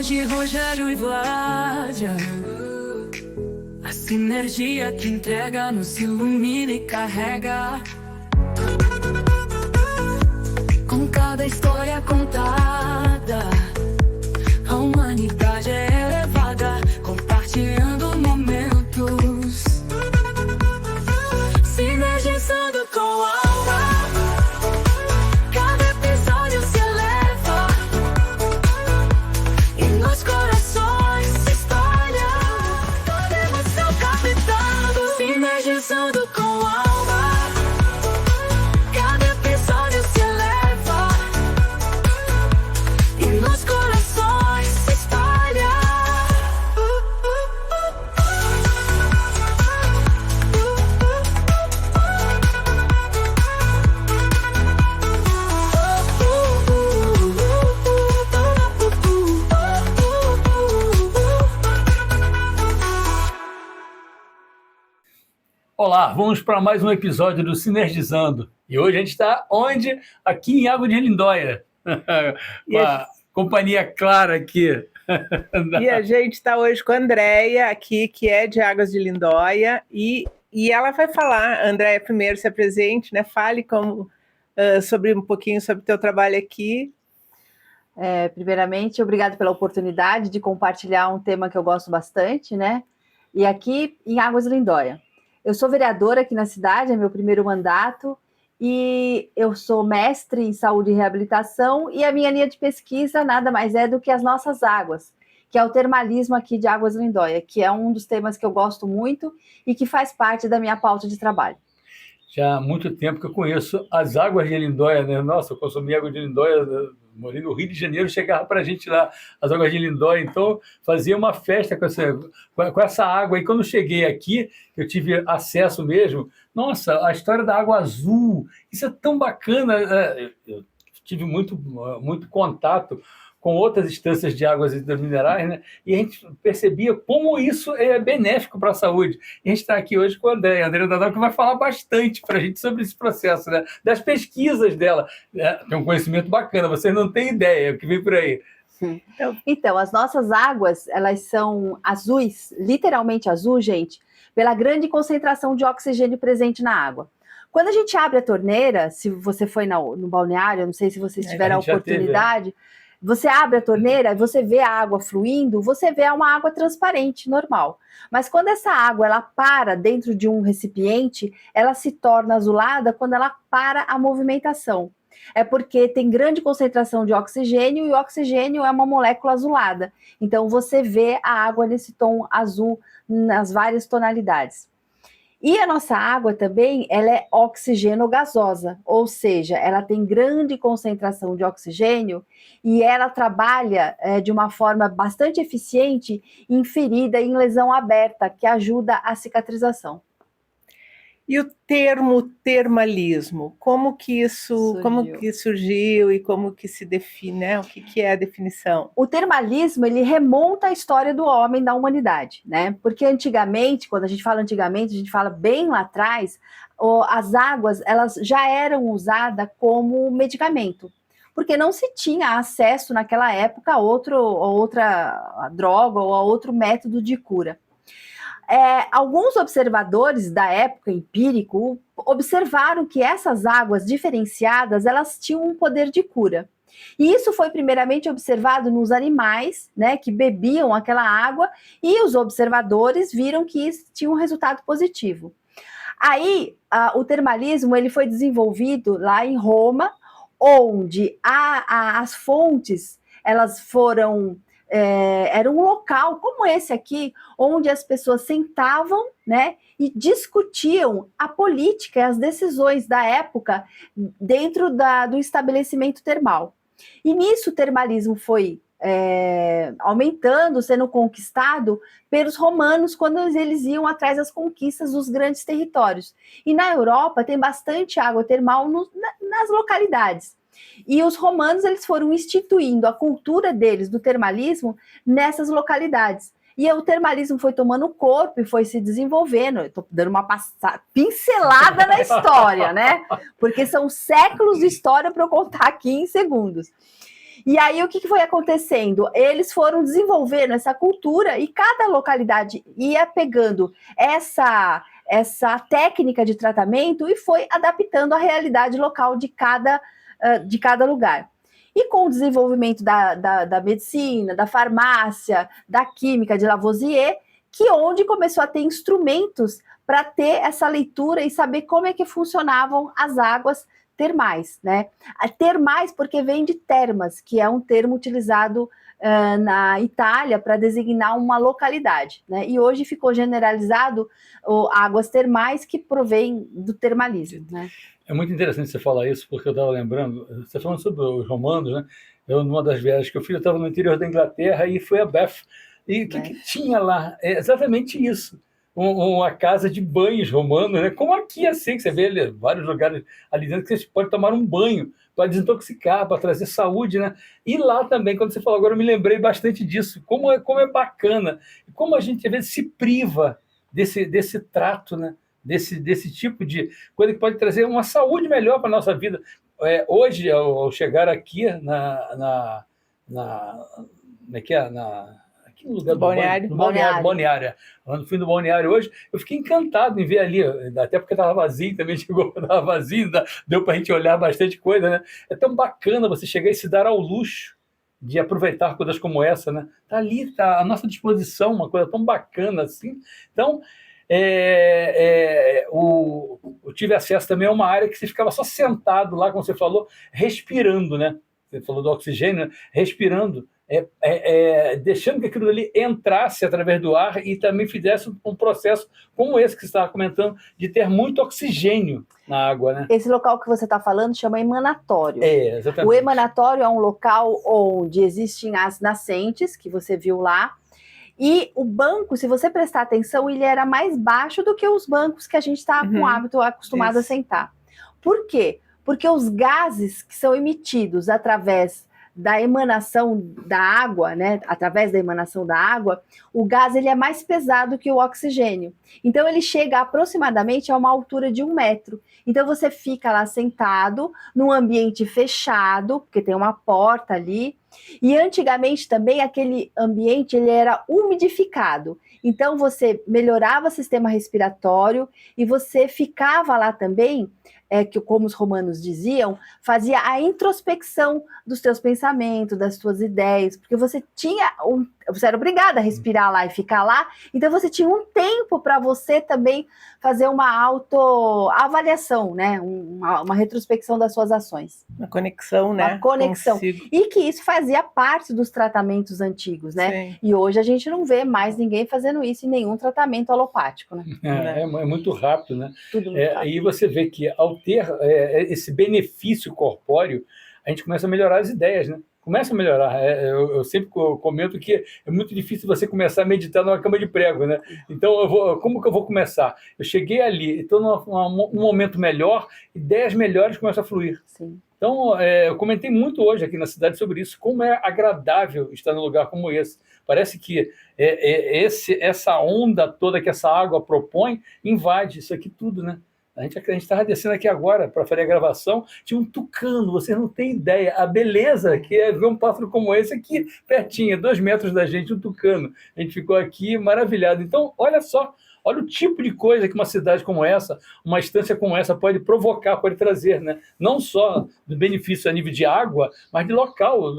Jorge, Rogério e Vládia. A sinergia que entrega nos ilumina e carrega. Com cada história contada, a humanidade é elevada, compartilhando momentos, sinergizando com a alma. Cada episódio se eleva e nos corações se espalha. Toda emoção captando, sinergizando com a alma. Cada episódio se eleva e nos corações se espalha. Olá, vamos para mais um episódio do Sinergizando. E hoje a gente está onde? Aqui em Água de Lindóia. Com a companhia Clara aqui. E a gente está hoje com a Andréia aqui, que é de Águas de Lindóia, e ela vai falar. Andréia, primeiro se apresente, né? Fale sobre um pouquinho sobre o teu trabalho aqui. Primeiramente, obrigado pela oportunidade de compartilhar um tema que eu gosto bastante, né? E aqui em Águas de Lindóia. Eu sou vereadora aqui na cidade, é meu primeiro mandato, e eu sou mestre em saúde e reabilitação, e a minha linha de pesquisa nada mais é do que as nossas águas, que é o termalismo aqui de Águas de Lindóia, que é um dos temas que eu gosto muito e que faz parte da minha pauta de trabalho. Já há muito tempo que eu conheço as águas de Lindóia, né? Nossa, eu consumi água de Lindóia, morei no Rio de Janeiro, chegava para a gente lá, as águas de Lindóia, então fazia uma festa com essa água. E quando cheguei aqui, eu tive acesso mesmo, nossa, a história da água azul, isso é tão bacana. Eu tive muito contato com outras instâncias de águas minerais, né? E a gente percebia como isso é benéfico para a saúde. E a gente está aqui hoje com a Andréia Dadal, que vai falar bastante para a gente sobre esse processo, né? Das pesquisas dela. Tem um conhecimento bacana, vocês não têm ideia o que vem por aí. Então, as nossas águas, elas são azuis, literalmente azul, gente, pela grande concentração de oxigênio presente na água. Quando a gente abre a torneira, se você foi no balneário, não sei se vocês tiveram a oportunidade... Você abre a torneira, você vê a água fluindo, você vê uma água transparente, normal. Mas quando essa água ela para dentro de um recipiente, ela se torna azulada quando ela para a movimentação. É porque tem grande concentração de oxigênio e o oxigênio é uma molécula azulada. Então você vê a água nesse tom azul nas várias tonalidades. E a nossa água também, ela é oxigenogasosa, ou seja, ela tem grande concentração de oxigênio e ela trabalha de uma forma bastante eficiente em ferida e em lesão aberta, que ajuda a cicatrização. E o termo termalismo, como que surgiu e como que se define, né? O que é a definição? O termalismo, ele remonta à história do homem, da humanidade, né? Porque antigamente, quando a gente fala antigamente, a gente fala bem lá atrás, as águas, elas já eram usadas como medicamento, porque não se tinha acesso naquela época a outra droga ou a outro método de cura. Alguns observadores da época empírico observaram que essas águas diferenciadas, elas tinham um poder de cura. E isso foi primeiramente observado nos animais, né, que bebiam aquela água, e os observadores viram que isso tinha um resultado positivo. Aí, o termalismo ele foi desenvolvido lá em Roma, onde as fontes, elas foram... era um local como esse aqui, onde as pessoas sentavam, né, e discutiam a política e as decisões da época dentro do estabelecimento termal. E nisso o termalismo foi aumentando, sendo conquistado pelos romanos quando eles iam atrás das conquistas dos grandes territórios. E na Europa tem bastante água termal nas localidades. E os romanos, eles foram instituindo a cultura deles do termalismo nessas localidades. E o termalismo foi tomando corpo e foi se desenvolvendo. Estou dando uma pincelada na história, né? Porque são séculos de história para eu contar aqui em segundos. E aí, o que foi acontecendo? Eles foram desenvolvendo essa cultura e cada localidade ia pegando essa técnica de tratamento e foi adaptando à realidade local de cada lugar. E com o desenvolvimento da medicina, da farmácia, da química, de Lavoisier, onde começou a ter instrumentos para ter essa leitura e saber como é que funcionavam as águas termais, né? Termais porque vem de termas, que é um termo utilizado na Itália para designar uma localidade, né? E hoje ficou generalizado águas termais que provém do termalismo, né? É muito interessante você falar isso, porque eu estava lembrando, você falando sobre os romanos, né? Eu, numa das viagens que eu fiz, eu estava no interior da Inglaterra e fui a Bath. E o que tinha lá? É exatamente isso. Uma casa de banhos romano, né? Como aqui, assim, que você vê ali, vários lugares ali dentro que você pode tomar um banho para desintoxicar, para trazer saúde, né? E lá também, quando você falou agora, eu me lembrei bastante disso. Como é bacana, como a gente às vezes se priva desse trato, né? Desse tipo de coisa que pode trazer uma saúde melhor para a nossa vida. Hoje, ao chegar aqui aqui no lugar do Balneário. Balneário. No fim do balneário hoje, eu fiquei encantado em ver ali, até porque estava vazio, também chegou, estava vazio, deu para a gente olhar bastante coisa, né? É tão bacana você chegar e se dar ao luxo de aproveitar coisas como essa, né? Tá ali, tá à nossa disposição, uma coisa tão bacana assim. Então, eu tive acesso também a uma área que você ficava só sentado lá, como você falou, respirando, né? Você falou do oxigênio, né? Respirando, deixando que aquilo ali entrasse através do ar e também fizesse um processo como esse que você estava comentando, de ter muito oxigênio na água, né? Esse local que você está falando chama emanatório. Exatamente. O emanatório é um local onde existem as nascentes, que você viu lá, e o banco, se você prestar atenção, ele era mais baixo do que os bancos que a gente está com hábito acostumado a sentar. Por quê? Porque os gases que são emitidos através da emanação da água, né? Através da emanação da água, o gás ele é mais pesado que o oxigênio. Então ele chega aproximadamente a uma altura de 1 metro. Então você fica lá sentado num ambiente fechado, porque tem uma porta ali. E antigamente também aquele ambiente ele era umidificado. Então você melhorava o sistema respiratório e você ficava lá também, que como os romanos diziam, fazia a introspecção dos teus pensamentos, das tuas ideias, porque você era obrigada a respirar lá e ficar lá, então você tinha um tempo para você também fazer uma autoavaliação, né? Uma retrospecção das suas ações. Uma conexão, né? Uma conexão. Consigo. E que isso fazia parte dos tratamentos antigos, né? Sim. E hoje a gente não vê mais ninguém fazendo isso em nenhum tratamento alopático, né? É muito rápido, né? Tudo muito rápido. E você vê que ao ter esse benefício corpóreo, a gente começa a melhorar as ideias, né? Começa a melhorar. Eu sempre comento que é muito difícil você começar a meditar numa cama de prego, né? Então, como que eu vou começar? Eu cheguei ali, estou num momento melhor, ideias melhores começam a fluir. Sim. Então, eu comentei muito hoje aqui na cidade sobre isso, como é agradável estar num lugar como esse. Parece que essa onda toda que essa água propõe invade isso aqui tudo, né? A gente estava descendo aqui agora para fazer a gravação, tinha um tucano, vocês não têm ideia. A beleza que é ver um pássaro como esse aqui, pertinho, 2 metros da gente, um tucano. A gente ficou aqui maravilhado. Então, olha só, olha o tipo de coisa que uma cidade como essa, uma estância como essa pode provocar, pode trazer, né? Não só do benefício a nível de água, mas de local.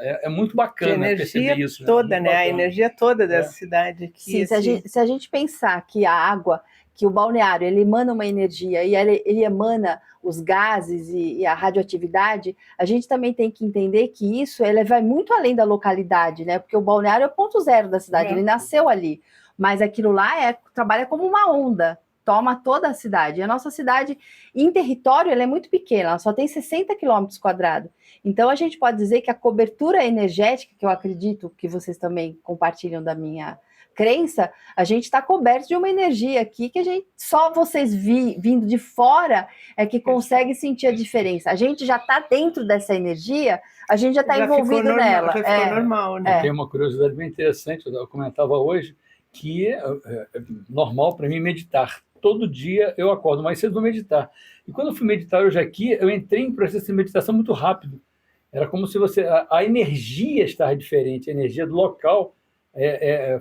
É muito bacana perceber isso. Toda, né? A energia toda dessa cidade aqui. Sim, se a gente pensar que a água, que o balneário, ele emana uma energia e ele emana os gases e a radioatividade, a gente também tem que entender que isso ele vai muito além da localidade, né? Porque o balneário é o ponto zero da cidade, ele nasceu ali. Mas aquilo lá trabalha como uma onda, toma toda a cidade. E a nossa cidade, em território, ela é muito pequena, ela só tem 60 quilômetros quadrados. Então, a gente pode dizer que a cobertura energética, que eu acredito que vocês também compartilham da minha crença, a gente está coberto de uma energia aqui que só vocês vindo de fora é que consegue sentir a diferença. A gente já está dentro dessa energia, a gente já está envolvido nela. Já ficou normal, né? Tem uma curiosidade bem interessante, eu comentava hoje, que é normal para mim meditar. Todo dia eu acordo mais cedo, vou meditar. E quando eu fui meditar hoje aqui, eu entrei em processo de meditação muito rápido. Era como se a energia estava diferente, a energia do local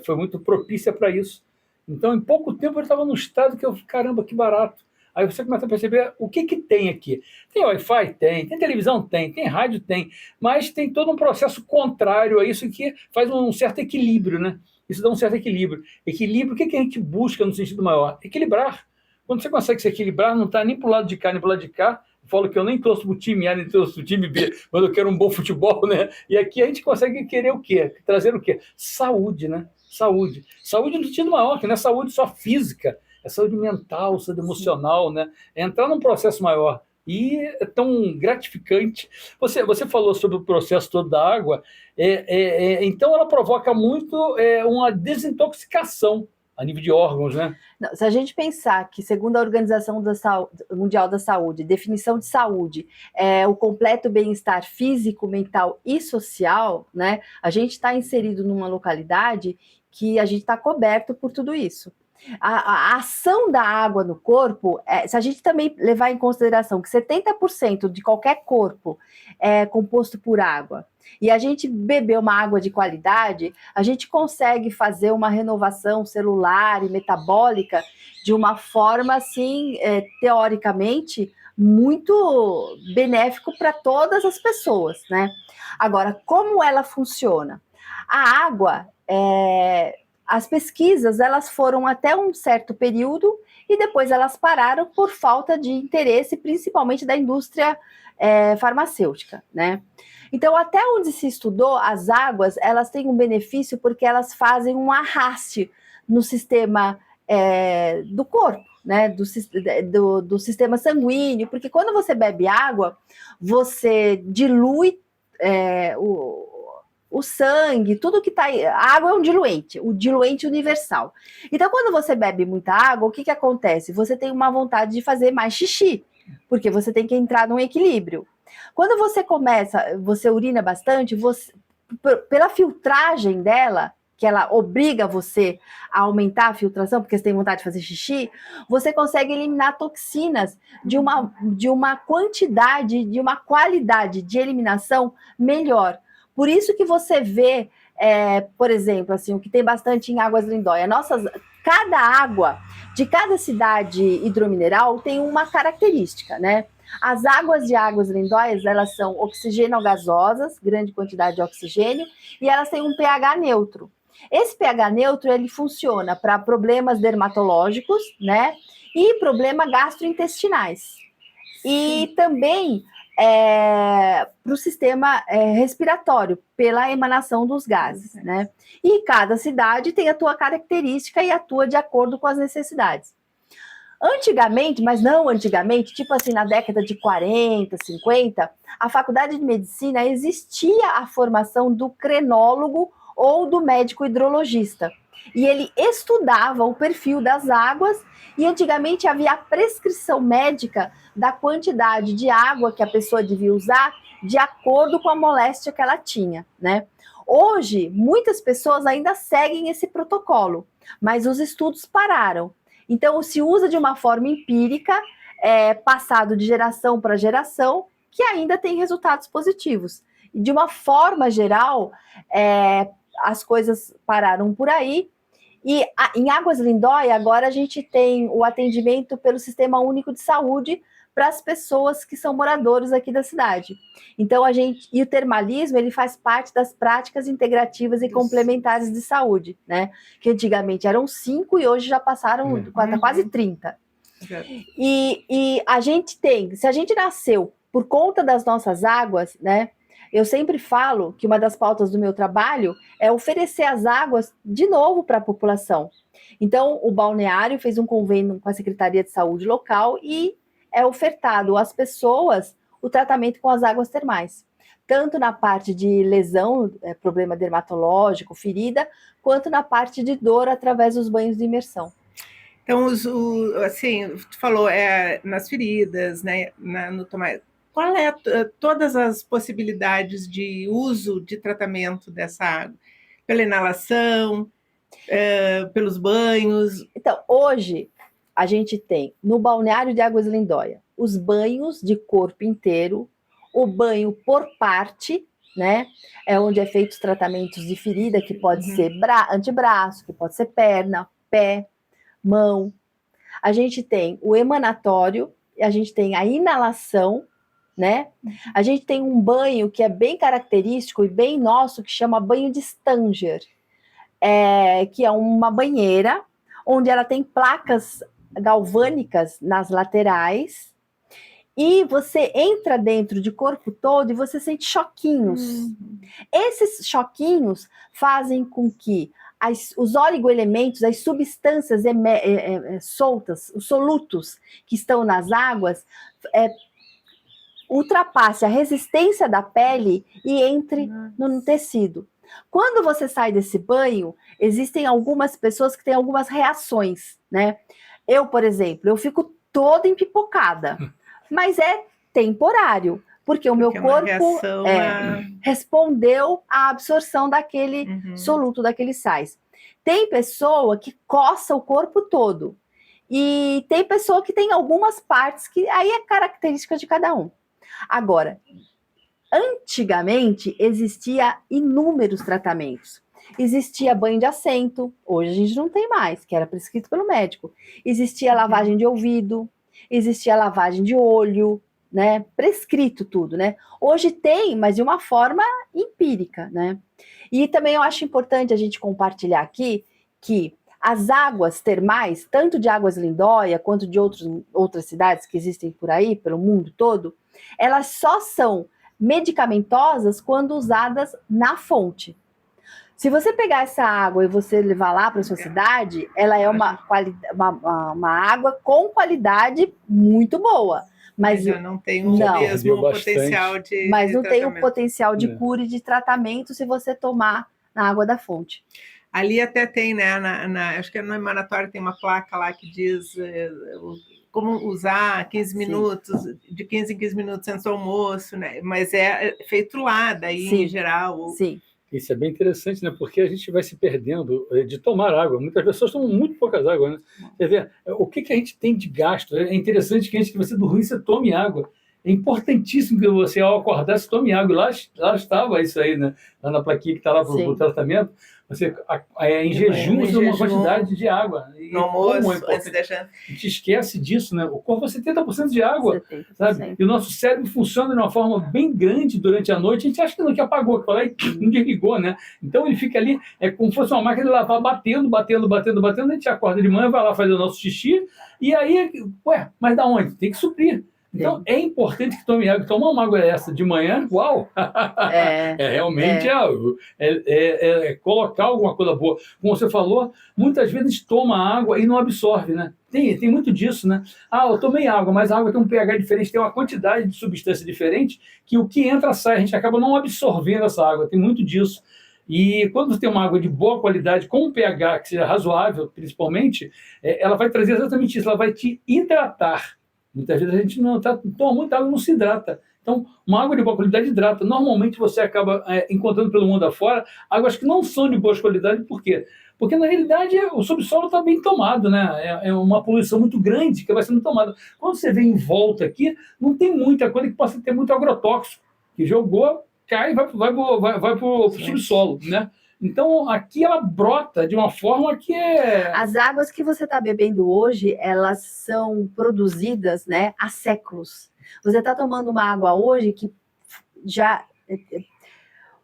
foi muito propícia para isso. Então, em pouco tempo, eu estava num estado que eu, caramba, que barato. Aí você começa a perceber o que tem aqui. Tem Wi-Fi? Tem televisão? Tem rádio? Tem, mas tem todo um processo contrário a isso que faz um certo equilíbrio, né? Isso dá um certo equilíbrio. Equilíbrio, o que a gente busca no sentido maior? Equilibrar. Quando você consegue se equilibrar, não está nem para o lado de cá, nem para o lado de cá. Eu falo que eu nem torço para o time A, nem torço para o time B, mas eu quero um bom futebol, né? E aqui a gente consegue querer o quê? Trazer o quê? Saúde, né? Saúde. Saúde no sentido maior, que não é saúde só física, é saúde mental, saúde emocional, né? É entrar num processo maior. E é tão gratificante. Você falou sobre o processo todo da água, então ela provoca muito uma desintoxicação a nível de órgãos, né? Não, se a gente pensar que, segundo a Organização Mundial da Saúde, definição de saúde é o completo bem-estar físico, mental e social, né? A gente está inserido numa localidade que a gente está coberto por tudo isso. A ação da água no corpo, se a gente também levar em consideração que 70% de qualquer corpo é composto por água, e a gente beber uma água de qualidade, a gente consegue fazer uma renovação celular e metabólica de uma forma, assim, teoricamente, muito benéfico para todas as pessoas, né? Agora, como ela funciona? A água, as pesquisas, elas foram até um certo período e depois elas pararam por falta de interesse, principalmente da indústria farmacêutica, né? Então, até onde se estudou, as águas, elas têm um benefício porque elas fazem um arraste no sistema do corpo, né? Do sistema sanguíneo, porque quando você bebe água, você dilui o sangue, tudo que tá aí. A água é um diluente, o diluente universal. Então, quando você bebe muita água, o que acontece? Você tem uma vontade de fazer mais xixi, porque você tem que entrar num equilíbrio. Quando você urina bastante, pela filtragem dela, que ela obriga você a aumentar a filtração, porque você tem vontade de fazer xixi, você consegue eliminar toxinas de uma quantidade, de uma qualidade de eliminação melhor. Por isso que você vê, por exemplo, assim, o que tem bastante em Águas Lindóia, cada água de cada cidade hidromineral tem uma característica, né? As águas de Águas Lindóias, elas são oxigeno-gasosas, grande quantidade de oxigênio, e elas têm um pH neutro. Esse pH neutro, ele funciona para problemas dermatológicos, né? E problemas gastrointestinais. E também para o sistema respiratório, pela emanação dos gases, né? E cada cidade tem a tua característica e atua de acordo com as necessidades. Antigamente, mas não antigamente, tipo assim, na década de 40, 50, a faculdade de medicina existia a formação do crenólogo ou do médico hidrologista. E ele estudava o perfil das águas e antigamente havia a prescrição médica da quantidade de água que a pessoa devia usar de acordo com a moléstia que ela tinha, né? Hoje, muitas pessoas ainda seguem esse protocolo, mas os estudos pararam. Então, se usa de uma forma empírica, passado de geração para geração, que ainda tem resultados positivos. E de uma forma geral, as coisas pararam por aí. E em Águas Lindóia, agora a gente tem o atendimento pelo Sistema Único de Saúde para as pessoas que são moradores aqui da cidade. Então, e o termalismo, ele faz parte das práticas integrativas e complementares de saúde, né? Que antigamente eram 5 e hoje já passaram quase 30. E a gente se a gente nasceu por conta das nossas águas, né? Eu sempre falo que uma das pautas do meu trabalho é oferecer as águas de novo para a população. Então, o balneário fez um convênio com a Secretaria de Saúde local e é ofertado às pessoas o tratamento com as águas termais, tanto na parte de lesão, problema dermatológico, ferida, quanto na parte de dor através dos banhos de imersão. Então, assim, tu falou nas feridas, né, no tomate. Qual todas as possibilidades de uso de tratamento dessa água? Pela inalação, pelos banhos? Então, hoje, a gente tem, no balneário de Águas Lindóia, os banhos de corpo inteiro, o banho por parte, né? É onde é feito os tratamentos de ferida, que pode ser antebraço, que pode ser perna, pé, mão. A gente tem o emanatório, a gente tem a inalação, né? A gente tem um banho que é bem característico e bem nosso, que chama banho de Stanger, que é uma banheira onde ela tem placas galvânicas nas laterais, e você entra dentro de corpo todo e você sente choquinhos. Esses choquinhos fazem com que os oligoelementos, as substâncias soltas, os solutos que estão nas águas, ultrapasse a resistência da pele e entre no tecido. Quando você sai desse banho, existem algumas pessoas que têm algumas reações, né? Eu, por exemplo, eu fico toda empipocada, mas é temporário, porque o meu corpo respondeu à absorção daquele soluto, daqueles sais. Tem pessoa que coça o corpo todo, e tem pessoa que tem algumas partes que aí é característica de cada um. Agora, antigamente existia inúmeros tratamentos. Existia banho de assento, hoje a gente não tem mais, que era prescrito pelo médico. Existia lavagem de ouvido, existia lavagem de olho, né? Prescrito tudo, né? Hoje tem, mas de uma forma empírica, né? E também eu acho importante a gente compartilhar aqui que as águas termais, tanto de Águas Lindóia quanto de outras cidades que existem por aí, pelo mundo todo, elas só são medicamentosas quando usadas na fonte. Se você pegar essa água e você levar lá para a sua cidade, ela é uma água com qualidade muito boa. Mas não tem o mesmo potencial de Mas não tem o potencial de cura e de tratamento se você tomar na água da fonte. Ali até tem, né? Acho que no emanatório tem uma placa lá que diz como usar 15 minutos, de 15 em 15 minutos antes do almoço, né? Mas é feito lá, daí em geral. Sim. Isso é bem interessante, né? Porque a gente vai se perdendo de tomar água. Muitas pessoas tomam muito poucas águas, né? Quer ver, o que a gente tem de gasto? É interessante que antes que você dormir, você tome água. É importantíssimo que você, ao acordar, você tome água. Lá estava isso aí, né? Lá na plaquinha que está lá para o tratamento. Você, em jejum, você uma quantidade de água. No almoço, antes de janta. A gente esquece disso, né? O corpo é 70% de água, 70%. Sabe? E o nosso cérebro funciona de uma forma bem grande durante a noite. A gente acha que apagou, que falou, não desligou, né? Então ele fica ali, como se fosse uma máquina de lavar, batendo. A gente acorda de manhã, vai lá fazer o nosso xixi, e aí, mas da onde? Tem que suprir. Então, é importante que tome água. Tomar uma água dessa de manhã, uau! Realmente colocar alguma coisa boa. Como você falou, muitas vezes a gente toma água e não absorve, né? Tem muito disso, né? Eu tomei água, mas a água tem um pH diferente, tem uma quantidade de substância diferente, que o que entra sai, a gente acaba não absorvendo essa água. Tem muito disso. E quando você tem uma água de boa qualidade, com um pH que seja razoável, principalmente, ela vai trazer exatamente isso, ela vai te hidratar. Muitas vezes a gente toma muita água e não se hidrata. Então, uma água de boa qualidade hidrata. Normalmente você acaba encontrando pelo mundo afora águas que não são de boa qualidade. Por quê? Porque, na realidade, o subsolo está bem tomado, né? É uma poluição muito grande que vai sendo tomada. Quando você vê em volta aqui, não tem muita coisa que possa ter muito agrotóxico. Que jogou, cai e vai para o subsolo, né? Então, aqui ela brota de uma forma que As águas que você está bebendo hoje, elas são produzidas, né, há séculos. Você está tomando uma água hoje que já...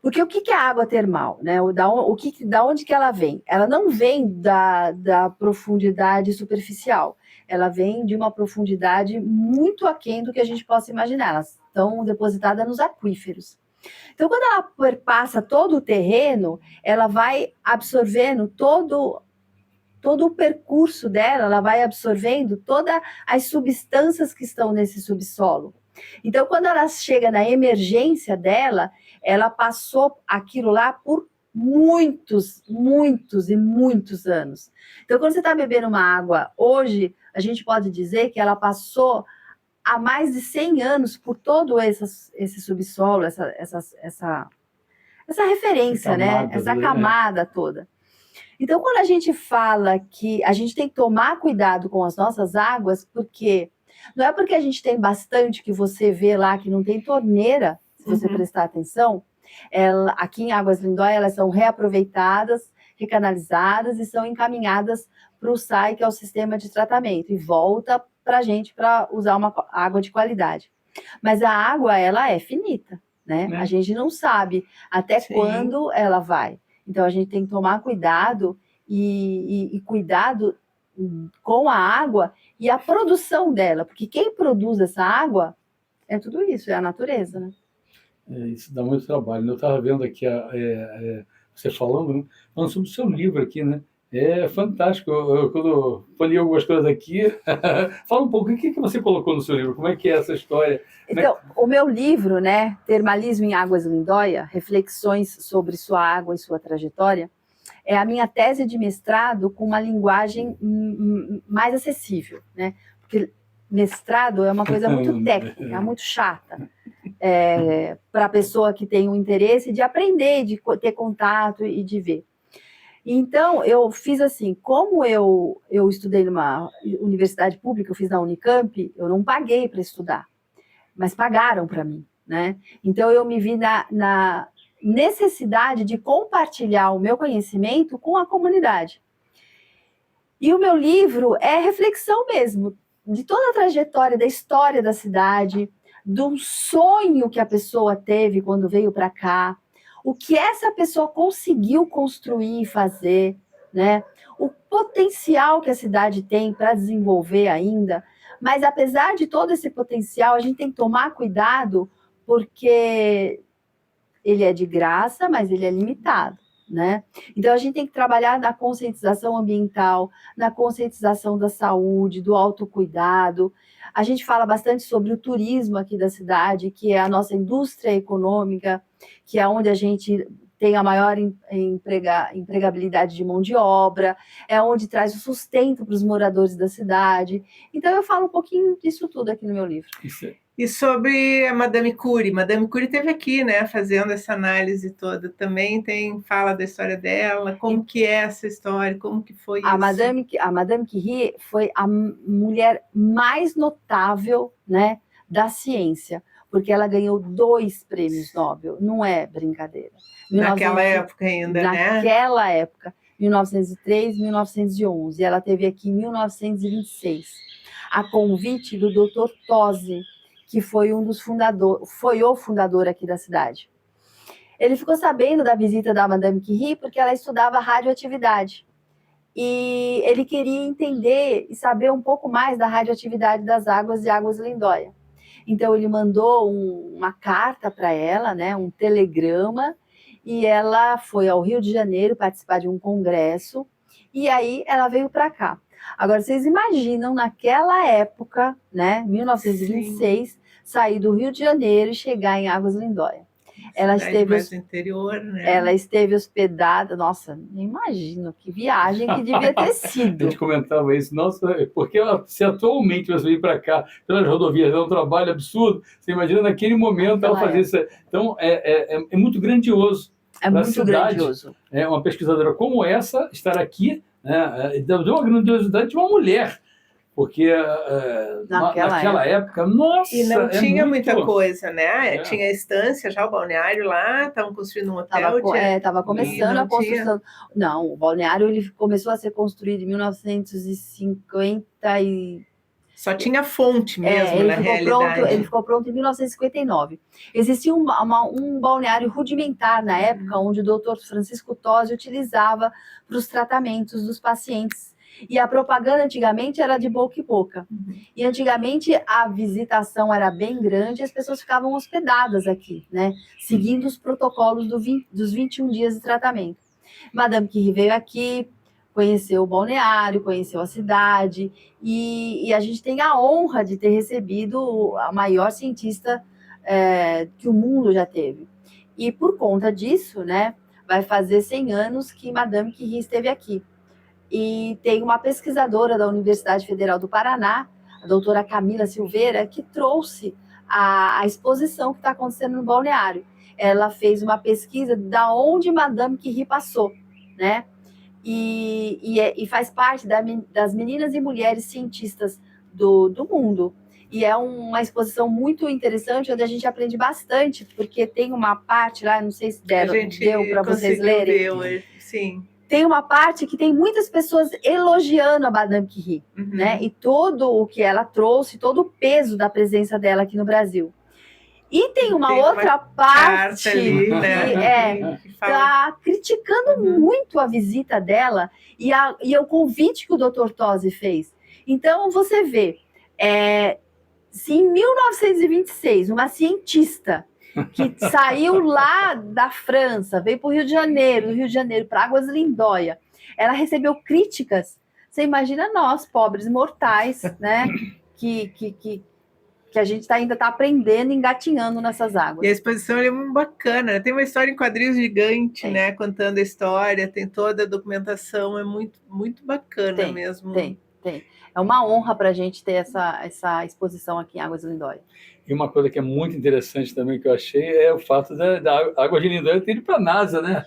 Porque o que é a água termal, né? Da onde que ela vem? Ela não vem da profundidade superficial. Ela vem de uma profundidade muito aquém do que a gente possa imaginar. Elas estão depositadas nos aquíferos. Então, quando ela perpassa todo o terreno, ela vai absorvendo todo o percurso dela, ela vai absorvendo todas as substâncias que estão nesse subsolo. Então, quando ela chega na emergência dela, ela passou aquilo lá por muitos anos. Então, quando você está bebendo uma água hoje, a gente pode dizer que ela passou há mais de 100 anos por todo esse subsolo, essa referência, né? Essa camada toda. Então, quando a gente fala que a gente tem que tomar cuidado com as nossas águas, porque Não é porque a gente tem bastante que você vê lá que não tem torneira, se você prestar atenção, aqui em Águas Lindóia elas são reaproveitadas, recanalizadas e são encaminhadas para o SAI, que é o sistema de tratamento, e volta para a gente para usar uma água de qualidade. Mas a água, ela é finita, né? A gente não sabe até quando ela vai. Então, a gente tem que tomar cuidado e cuidado com a água e a produção dela, porque quem produz essa água é tudo isso, é a natureza, né? Isso dá muito trabalho. Eu estava vendo aqui você falando, né? Falando sobre o seu livro aqui, né? É fantástico. Quando eu li algumas coisas aqui, fala um pouco, o que você colocou no seu livro? Como é que é essa história? Então, o meu livro, né, Termalismo em Águas Lindóia, Reflexões sobre sua água e sua trajetória, é a minha tese de mestrado com uma linguagem mais acessível, né? Porque mestrado é uma coisa muito técnica, muito chata, para a pessoa que tem um interesse de aprender, de ter contato e de ver. Então, eu fiz assim, como eu estudei numa universidade pública, eu fiz na Unicamp, eu não paguei para estudar, mas pagaram para mim, né? Então, eu me vi na necessidade de compartilhar o meu conhecimento com a comunidade. E o meu livro é reflexão mesmo, de toda a trajetória, da história da cidade, do sonho que a pessoa teve quando veio para cá, o que essa pessoa conseguiu construir e fazer, né? O potencial que a cidade tem para desenvolver ainda, mas apesar de todo esse potencial, a gente tem que tomar cuidado, porque ele é de graça, mas ele é limitado, né? Então a gente tem que trabalhar na conscientização ambiental, na conscientização da saúde, do autocuidado. A gente fala bastante sobre o turismo aqui da cidade, que é a nossa indústria econômica, que é onde a gente tem a maior empregabilidade de mão de obra, é onde traz o sustento para os moradores da cidade. Então eu falo um pouquinho disso tudo aqui no meu livro. E sobre a Madame Curie esteve aqui, né, fazendo essa análise toda, também fala da história dela, como que é essa história, como que foi isso? A Madame Curie foi a mulher mais notável, né, da ciência, porque ela ganhou 2 prêmios Nobel, não é brincadeira. Naquela época ainda, né? Naquela época, 1903, 1911, ela esteve aqui em 1926, a convite do Dr. Tosi, que foi um dos fundadores, foi o fundador aqui da cidade. Ele ficou sabendo da visita da Madame Curie porque ela estudava radioatividade. E ele queria entender e saber um pouco mais da radioatividade das águas de Águas Lindóia. Então ele mandou uma carta para ela, né, um telegrama, e ela foi ao Rio de Janeiro participar de um congresso, e aí ela veio para cá. Agora, vocês imaginam, naquela época, né, 1926, sair do Rio de Janeiro e chegar em Águas Lindóia. Ela esteve mais no interior, né? Ela esteve hospedada, nossa, nem imagino que viagem que devia ter sido. A gente comentava isso, nossa, porque se atualmente você vir para cá pelas rodovias, é um trabalho absurdo, você imagina naquele momento ela fazer isso. Então, é muito grandioso. É muito cidade, grandioso. É uma pesquisadora como essa estar aqui, né, deu uma grandiosidade de uma mulher. Porque naquela época, nossa... E não tinha muita coisa, né? Tinha a estância, já o balneário lá, estavam construindo um hotel. Estava começando a construção. Não, o balneário ele começou a ser construído em 1950 e... Só tinha fonte mesmo, na realidade. Ele ficou pronto em 1959. Existia um balneário rudimentar na época, onde o doutor Francisco Tosi utilizava para os tratamentos dos pacientes. E a propaganda antigamente era de boca em boca. E antigamente a visitação era bem grande e as pessoas ficavam hospedadas aqui, né? Seguindo os protocolos dos 21 dias de tratamento. Madame Curie veio aqui, conheceu o balneário, conheceu a cidade, e a gente tem a honra de ter recebido a maior cientista que o mundo já teve. E por conta disso, né, vai fazer 100 anos que Madame Curie esteve aqui. E tem uma pesquisadora da Universidade Federal do Paraná, a doutora Camila Silveira, que trouxe a exposição que está acontecendo no balneário. Ela fez uma pesquisa da onde Madame Curie passou, né? E faz parte das meninas e mulheres cientistas do mundo. E é uma exposição muito interessante, onde a gente aprende bastante, porque tem uma parte lá, não sei se deu para vocês lerem. Ver hoje. Sim. Tem uma parte que tem muitas pessoas elogiando a Madame Curie, né? E todo o que ela trouxe, todo o peso da presença dela aqui no Brasil. E tem uma outra parte ali, né? que está criticando muito a visita dela e o convite que o Dr. Tosi fez. Então, você vê, se em 1926, uma cientista que saiu lá da França, veio para o Rio de Janeiro, do Rio de Janeiro para Águas Lindóia, ela recebeu críticas. Você imagina nós, pobres mortais, né? Que a gente ainda está aprendendo, engatinhando nessas águas. E a exposição é muito bacana, tem uma história em quadrinhos gigante, né? Contando a história, tem toda a documentação, é muito, muito bacana mesmo. Tem. É uma honra para a gente ter essa exposição aqui em Águas Lindóia. E uma coisa que é muito interessante também que eu achei é o fato da Águas de Lindóia ter ido para a NASA, né?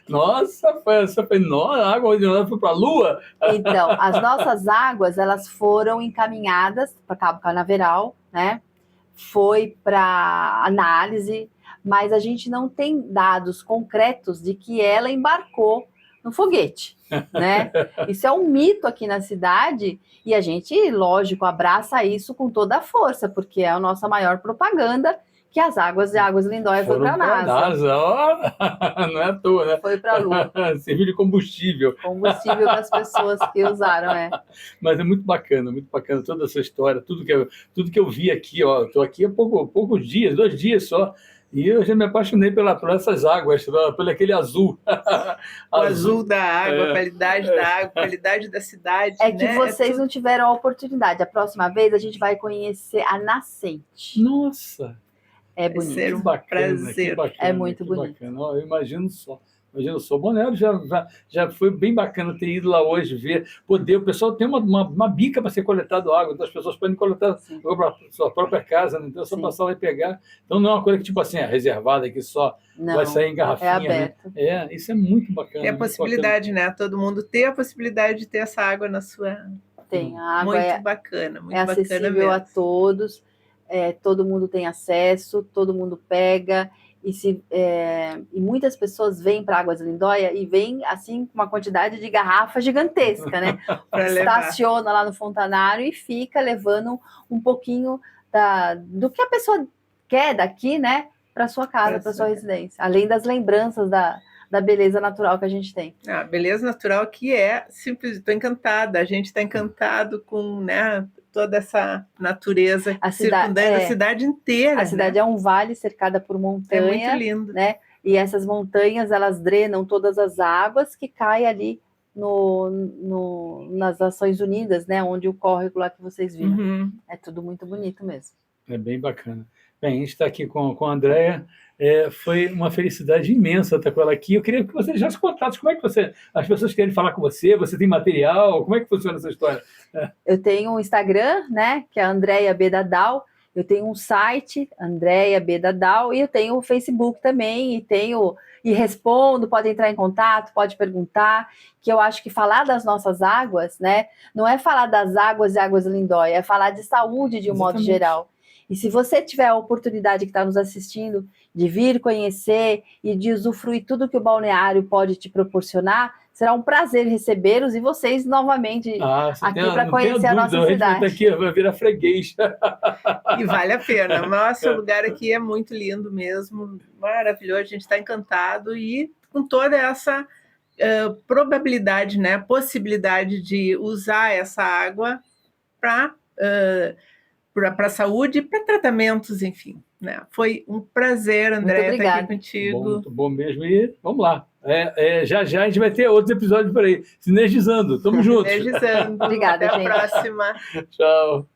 Nossa, a Água de Lindóia foi para a Lua? Então, as nossas águas, elas foram encaminhadas para Cabo Canaveral, né? Foi para análise, mas a gente não tem dados concretos de que ela embarcou no foguete, né? Isso é um mito aqui na cidade e a gente, lógico, abraça isso com toda a força, porque é a nossa maior propaganda que as águas de Águas Lindóia foi para a NASA. Não é à toa, né? Foi para a Lua. Serviu de combustível. Combustível para as pessoas que usaram, Mas é muito bacana toda essa história, tudo que eu vi aqui, ó. Estou aqui há poucos dias, 2 dias só. E eu já me apaixonei por essas águas, por aquele azul. O azul da água, a qualidade da água, a qualidade da cidade. É que vocês não tiveram a oportunidade. A próxima vez a gente vai conhecer a nascente. Nossa! É bonito. Vai ser um prazer. É muito bonito. Bacana. Eu imagino só. O Balneário já foi bem bacana ter ido lá hoje, ver, poder. O pessoal tem uma bica para ser coletado água, então as pessoas podem coletar para sua própria casa, né? Então é só passar lá e pegar. Então não é uma coisa que, tipo assim, é reservada, que só vai sair em garrafinha. É aberto. Né? Isso é muito bacana. Tem a possibilidade, né? Todo mundo ter a possibilidade de ter essa água na sua. Tem, a água muito bacana, muito bacana acessível mesmo. a todos, todo mundo tem acesso, todo mundo pega. E muitas pessoas vêm para Águas Lindóia e vêm assim com uma quantidade de garrafa gigantesca, né? Estaciona lá no Fontanário e fica levando um pouquinho do que a pessoa quer daqui, né? Para sua casa, para sua residência. Além das lembranças da beleza natural que a gente tem. A beleza natural que é simples, estou encantada. A gente está encantado com, né, toda essa natureza circundando a cidade inteira. A cidade é um vale cercada por montanha. É muito lindo. Né? E essas montanhas, elas drenam todas as águas que caem ali nas Nações Unidas, né? Onde o córrego lá que vocês viram. É tudo muito bonito mesmo. É bem bacana. Bem, a gente está aqui com a Andréia. Foi uma felicidade imensa estar com ela aqui. Eu queria que você já se contasse como é que as pessoas querem falar com você, você tem material, como é que funciona essa história? Eu tenho um Instagram, né, que é Andréia B. Dadal, eu tenho um site, Andréia B. Dadal, e eu tenho o Facebook também, e respondo, pode entrar em contato, pode perguntar, que eu acho que falar das nossas águas, né, não é falar das águas e Águas Lindóia, é falar de saúde de um modo geral. E se você tiver a oportunidade que está nos assistindo de vir conhecer e de usufruir tudo que o balneário pode te proporcionar, será um prazer recebê-los e vocês novamente aqui para conhecer a nossa cidade. A gente vai virar freguês. E vale a pena. Nossa, o lugar aqui é muito lindo mesmo, maravilhoso, a gente está encantado e com toda essa probabilidade, né, possibilidade de usar essa água para a saúde, para tratamentos, enfim. Né? Foi um prazer, Andréia, estar aqui contigo. Muito bom mesmo. E vamos lá. Já a gente vai ter outros episódios por aí. Sinergizando. Tamo juntos. Sinergizando. Obrigada, Até gente. a próxima. Tchau.